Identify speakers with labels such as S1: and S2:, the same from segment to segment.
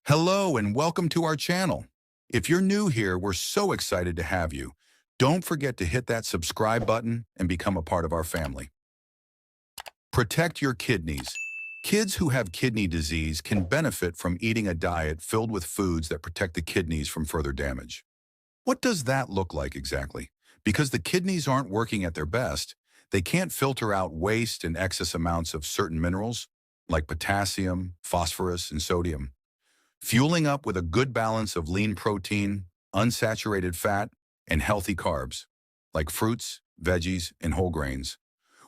S1: Hello and welcome to our channel. If you're new here, we're so excited to have you. Don't forget to hit that subscribe button and become a part of our family. Protect your kidneys. Kids who have kidney disease can benefit from eating a diet filled with foods that protect the kidneys from further damage. What does that look like exactly? Because the kidneys aren't working at their best, they can't filter out waste and excess amounts of certain minerals like potassium, phosphorus, and sodium. Fueling up with a good balance of lean protein, unsaturated fat, and healthy carbs, like fruits, veggies, and whole grains,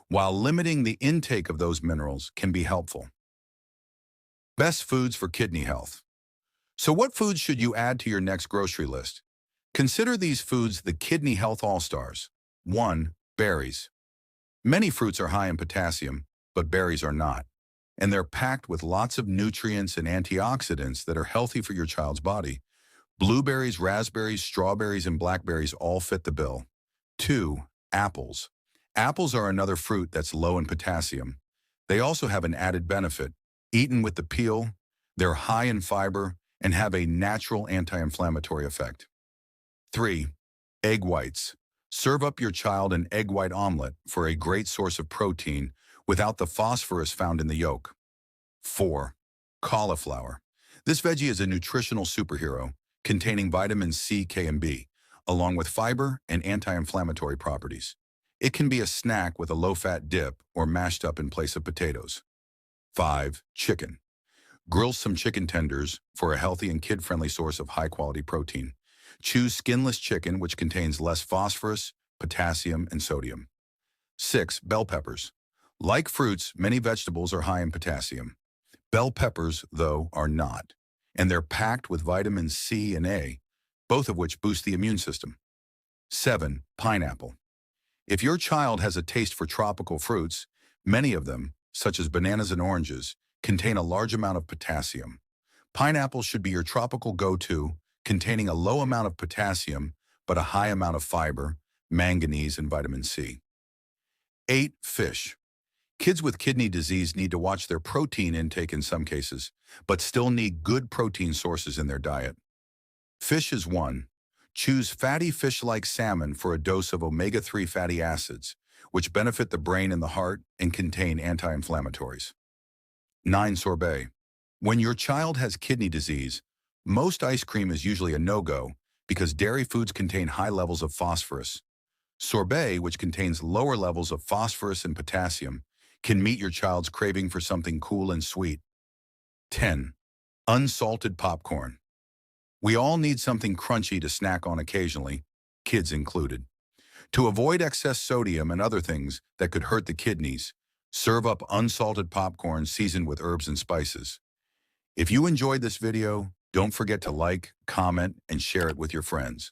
S1: while limiting the intake of those minerals can be helpful. Best foods for kidney health. So what foods should you add to your next grocery list? Consider these foods the Kidney Health All-Stars. 1. Berries. Many fruits are high in potassium, but berries are not, and they're packed with lots of nutrients and antioxidants that are healthy for your child's body. Blueberries, raspberries, strawberries, and blackberries all fit the bill. 2. Apples. Apples are another fruit that's low in potassium. They also have an added benefit. Eaten with the peel, they're high in fiber and have a natural anti-inflammatory effect. 3. Egg whites. Serve up your child an egg white omelet for a great source of protein without the phosphorus found in the yolk. 4. Cauliflower. This veggie is a nutritional superhero containing vitamins C, K, and B, along with fiber and anti-inflammatory properties. It can be a snack with a low-fat dip or mashed up in place of potatoes. 5. Chicken. Grill some chicken tenders for a healthy and kid-friendly source of high-quality protein. Choose skinless chicken, which contains less phosphorus, potassium, and sodium. 6. Bell peppers. Like fruits, many vegetables are high in potassium. Bell peppers, though, are not, and they're packed with vitamins C and A, both of which boost the immune system. 7. Pineapple. If your child has a taste for tropical fruits, many of them, such as bananas and oranges, contain a large amount of potassium. Pineapple should be your tropical go-to, containing a low amount of potassium, but a high amount of fiber, manganese, and vitamin C. 8. Fish. Kids with kidney disease need to watch their protein intake in some cases, but still need good protein sources in their diet. Fish is one. Choose fatty fish like salmon for a dose of omega-3 fatty acids, which benefit the brain and the heart and contain anti-inflammatories. 9. Sorbet. When your child has kidney disease, most ice cream is usually a no-go because dairy foods contain high levels of phosphorus. Sorbet, which contains lower levels of phosphorus and potassium, can meet your child's craving for something cool and sweet. 10. Unsalted popcorn. We all need something crunchy to snack on occasionally, kids included. To avoid excess sodium and other things that could hurt the kidneys, serve up unsalted popcorn seasoned with herbs and spices. If you enjoyed this video, don't forget to like, comment, and share it with your friends.